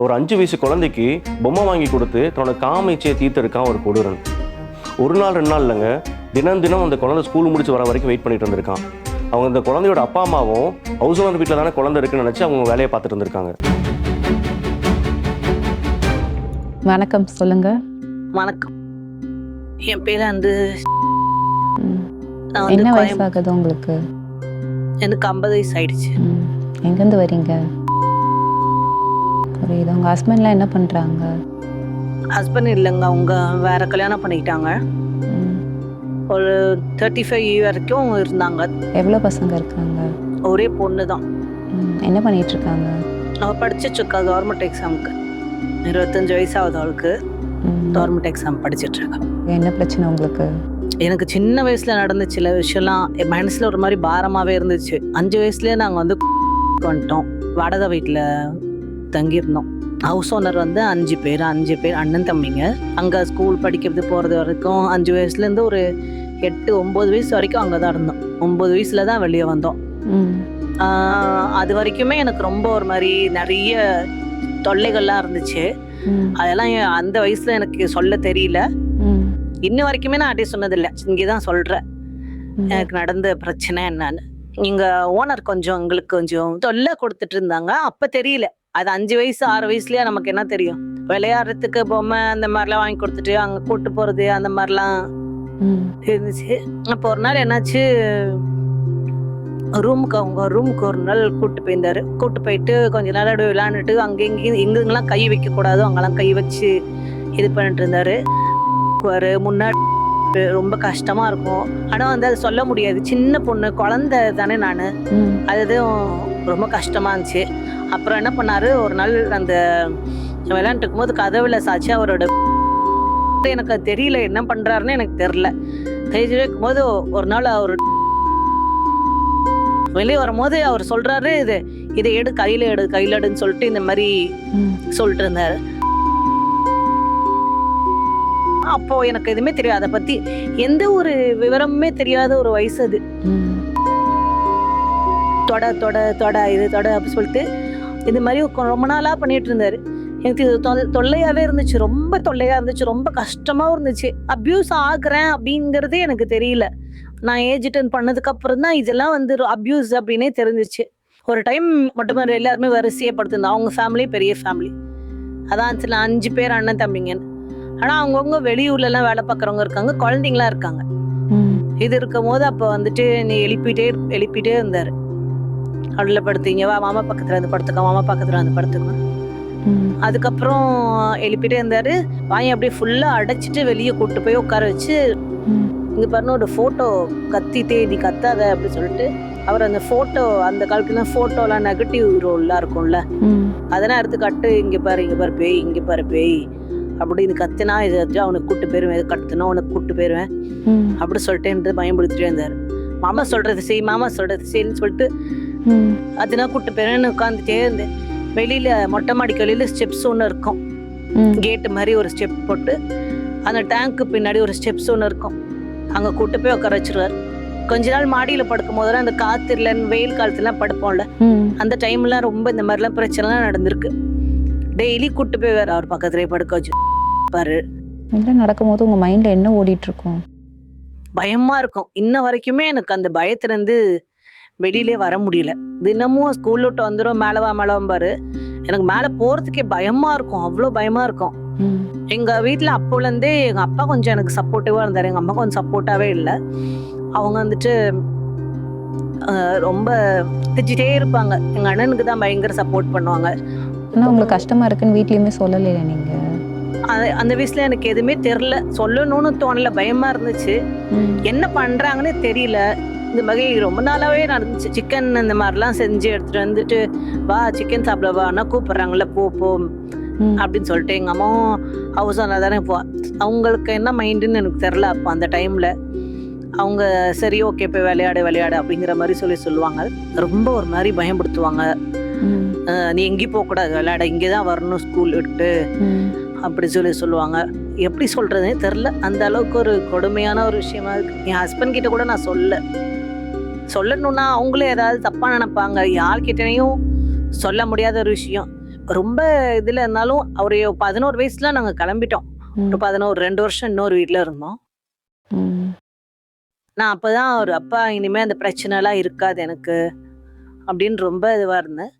ஒரு 5 வயசு குழந்தைக்கு பொம்மை வாங்கி கொடுத்து தன்னோட காமைச்சே தீர்த்து இருக்கான் ஒரு கொடூரன். ஒரு நாள் 2 நாள் இல்லைங்க, தினம் தினம் அந்த குழந்தை ஸ்கூல் முடிச்சு வர வரைக்கும் வெயிட் பண்ணிட்டு இருந்திருக்கான். அவங்க இந்த குழந்தையோட அப்பா அம்மாவும் ஹவுஸ் ஓனர் வீட்டில் தானே குழந்தை இருக்குன்னு நினச்சி அவங்க வேலையை பார்த்துட்டு இருந்திருக்காங்க. வணக்கம், சொல்லுங்க. வணக்கம், என் பேர் வந்து என்ன வயசு ஆகுது உங்களுக்கு? எனக்கு 50 வயசு ஆயிடுச்சு. எங்கேருந்து வரீங்க? புரியுது. உங்கள் ஹஸ்பண்ட்லாம் என்ன பண்ணுறாங்க? ஹஸ்பண்ட் இல்லைங்க, அவங்க வேற கல்யாணம் பண்ணிக்கிட்டாங்க. ஒரு 35 வரைக்கும் இருந்தாங்க. எவ்வளோ பசங்க இருக்காங்க? ஒரே பொண்ணு தான். என்ன பண்ணிட்டு இருக்காங்க? அவள் படிச்சுட்டு இருக்கா கவர்மெண்ட் எக்ஸாமுக்கு. 25 வயசு ஆகுது அவளுக்கு. கவர்மெண்ட் எக்ஸாம் படிச்சுட்டு இருக்கா. என்ன பிரச்சனை உங்களுக்கு? எனக்கு சின்ன வயசுல நடந்த சில விஷயம்லாம் என் மனசுல ஒரு மாதிரி பாரமாவே இருந்துச்சு. 5 வயசுலயே நாங்கள் வந்து வந்துட்டோம். வாடகை வீட்டில் தங்கியிருந்தோம். ஹவுஸ் ஓனர் வந்து 5 பேர் அண்ணன் தம்பிங்க. அங்கே ஸ்கூல் படிக்கிறது போகிறது வரைக்கும் 5 வயசுலேருந்து ஒரு 8-9 வயசு வரைக்கும் அங்கே தான் இருந்தோம். 9 வயசுல தான் வெளியே வந்தோம். அது வரைக்குமே எனக்கு ரொம்ப ஒரு மாதிரி நிறைய தொல்லைகள்லாம் இருந்துச்சு. அதெல்லாம் அந்த வயசுல எனக்கு சொல்ல தெரியல. இன்ன வரைக்குமே நான் அப்படியே சொன்னதில்லை, இங்கேதான் சொல்றேன் எனக்கு நடந்த பிரச்சனை என்னன்னு. இங்க ஓனர் கொஞ்சம் எங்களுக்கு கொஞ்சம் தொல்லை கொடுத்துட்டு இருந்தாங்க. அப்ப தெரியல, அது 5 வயசு 6 வயசுலயே நமக்கு என்ன தெரியும். விளையாடுறதுக்கு பொம்மை அந்த மாதிரிலாம் வாங்கி கொடுத்துட்டு அங்க கூட்டு போறது அந்த மாதிரிலாம் இருந்துச்சு. அப்போ ஒரு நாள் என்னாச்சு, அவங்க ரூமுக்கு ஒரு நாள் கூட்டு போயிருந்தாரு. கூட்டு போயிட்டு கொஞ்ச நேரம் அப்படியே விளையாண்டுட்டு அங்கே எங்கெங்கெல்லாம் கை வைக்க கூடாதோ அங்கெல்லாம் கை வச்சு இது பண்ணிட்டு இருந்தாரு. முன்னாடி ரொம்ப கஷ்டமா இருக்கும். ஆனா வந்து அது சொல்ல முடியாது, சின்ன பொண்ணு குழந்தை தானே நானு. அதுதான் ரொம்ப கஷ்டமா இருந்துச்சு. அப்புறம் என்ன பண்ணாரு, ஒரு நாள் அந்த விளையாண்டு இருக்கும் போது கதவுல சாச்சு அவரோட, எனக்கு அது தெரியல என்ன பண்றாருன்னு எனக்கு தெரியல. தெரிஞ்சு வைக்கும் போது ஒரு நாள் அவர் வெளியே வரும்போது அவர் சொல்றாரு, இதை எடு, கையில எடுன்னு சொல்லிட்டு இந்த மாதிரி சொல்லிட்டு இருந்தாரு. அப்போ எனக்கு எதுவுமே தெரியாது, அதை பத்தி எந்த ஒரு விவரமுமே தெரியாத ஒரு வயசு அது. தொட தொட தொட இது தொட அப்படி சொல்லிட்டு இது மாதிரி ரொம்ப நாளா பண்ணிட்டு இருந்தாரு. எனக்கு இது தொல்லையாவே இருந்துச்சு, ரொம்ப தொல்லையா இருந்துச்சு, ரொம்ப கஷ்டமாவும் இருந்துச்சு. அபியூஸ் ஆகுறேன் அப்படிங்கறதே எனக்கு தெரியல. நான் ஏஜ் அட்டெண்ட் பண்ணதுக்கு அப்புறம் தான் இதெல்லாம் வந்து அபியூஸ் அப்படின்னே தெரிஞ்சிச்சு. ஒரு டைம் மட்டுமே எல்லாருமே வரிசையை படுத்திருந்தோம். அவங்க ஃபேமிலி பெரிய ஃபேமிலி அதான், 5 பேர் அண்ணன் தம்பிங்கன்னு. ஆனா அவங்கவுங்க வெளியூர்ல எல்லாம் வேலை பார்க்கறவங்க இருக்காங்க, குழந்தைங்களா இருக்காங்க. இது இருக்கும் போது அப்ப வந்துட்டு நீ எழுப்பிட்டே இருந்தாரு. அவள படுத்தீங்க, வா மாமா பக்கத்துல இருந்து படுத்துக்க, மாமா பக்கத்துல வந்து படுத்துக்க. அதுக்கப்புறம் எழுப்பிட்டே இருந்தாரு. வாங்கி அப்படியே ஃபுல்லா அடைச்சிட்டு வெளியே கூட்டு போய் உட்கார வச்சு, இங்க பாருன்னு ஒரு போட்டோ கத்திட்டே, நீ கத்தாத அப்படி சொல்லிட்டு அவர் அந்த போட்டோ, அந்த காலத்துல போட்டோலாம் நெகட்டிவ் ரோல்லாம் இருக்கும்ல, அதெல்லாம் எடுத்து கட்டு, இங்க பாரு பேய், இங்க பாரு பேய் அப்படி இது கத்துனா இது அவனுக்கு கூட்டு போயிருவேன், கத்துனா உனக்கு கூட்டு போயிருவேன் அப்படி சொல்லிட்டு பயன்படுத்திட்டே இருந்தாரு. மாமா சொல்றது செய்ன்னு சொல்லிட்டு அதுனா கூட்டு போயிருவேன்னு உட்காந்துட்டே இருந்தேன். வெளியில மொட்டை மாடிக்கு வெளியில ஸ்டெப்ஸ் ஒன்று இருக்கும், கேட்டு மாதிரி ஒரு ஸ்டெப் போட்டு, அந்த டேங்க்கு பின்னாடி ஒரு ஸ்டெப்ஸ் ஒன்று இருக்கும், அங்க கூட்டு போய் உட்கார வச்சிருவாரு. கொஞ்ச நாள் மாடியில படுக்கும் போதெல்லாம் அந்த காத்து இல்லைன்னு வெயில் காலத்துலாம் படுப்போம்ல, அந்த டைம்லாம் ரொம்ப இந்த மாதிரிலாம் பிரச்சனைலாம் நடந்திருக்கு. டெய்லி கூட்டு போய் வேற அவர் பக்கத்துலேயே படுக்க வச்சு பாரு. இதெல்லாம் நடக்கும்போது உங்க மைண்ட்ல என்ன ஓடிட்டு இருக்கும்? பயமா இருக்கும். இன்ன வரைக்குமே எனக்கு அந்த பயத்துல இருந்து வெளியிலே வர முடியல. தினமும் ஸ்கூல் விட்டு வந்துடும், மேலவா பாரு. எனக்கு மேல போறதுக்கே பயமா இருக்கும், அவ்வளோ பயமா இருக்கும். எங்க வீட்டுல அப்போல இருந்தே எங்க அப்பா கொஞ்சம் எனக்கு சப்போர்ட்டிவா இருந்தாரு, எங்க அம்மா கொஞ்சம் சப்போர்ட்டாவே இல்லை. அவங்க வந்துட்டு ரொம்ப திட்டிகிட்டே இருப்பாங்க. எங்க அண்ணனுக்கு தான் பயங்கர சப்போர்ட் பண்ணுவாங்க. ஆனா உங்களுக்கு கஷ்டமா இருக்குன்னு வீட்லயுமே சொல்லலையா நீங்க? அந்த வயசுல எனக்கு எதுவுமே தெரியல, சொல்லணும்னு தோணல, பயமா இருந்துச்சு. என்ன பண்றாங்கன்னு தெரியல. இந்த மாதிரி ரொம்ப நாளாவே நடந்துச்சு. சிக்கன் இந்த மாதிரிலாம் செஞ்சு எடுத்துட்டு வந்துட்டு, வா சிக்கன் சாப்பிட வான்னா கூப்பிடுறாங்கல்ல, போ அப்படின்னு சொல்லிட்டு எங்க அம்மாவும் ஹவுஸ் ஓனர் தானே போ. அவங்களுக்கு என்ன மைண்டுன்னு எனக்கு தெரியல. அப்போ அந்த டைம்ல அவங்க சரி ஓகே போய் விளையாடு அப்படிங்கிற மாதிரி சொல்லுவாங்க. ரொம்ப ஒரு மாதிரி பயன்படுத்துவாங்க. நீ எங்கேயும் போகக்கூடாது, விளையாட இங்கேதான் வரணும் ஸ்கூல் விட்டு அப்படி சொல்லுவாங்க. எப்படி சொல்றதுன்னே தெரில, அந்த அளவுக்கு ஒரு கொடுமையான ஒரு விஷயமா இருக்கு. என் ஹஸ்பண்ட் கிட்ட கூட நான் சொல்லணும்னா அவங்களே ஏதாவது தப்பா நினைப்பாங்க. யார்கிட்டனையும் சொல்ல முடியாத ஒரு விஷயம். ரொம்ப இதுல இருந்தாலும் ஒரு 11 வயசுல நாங்க கிளம்பிட்டோம். ம். ஒரு 2 வருஷம் இன்னொரு வீட்ல இருந்தோம். ம். நான் அப்பதான் ஒரு அப்பா இனிமே அந்த பிரச்சனை எல்லாம் இருக்காது எனக்கு அப்படின்னு ரொம்ப இதுவா இருந்தேன்.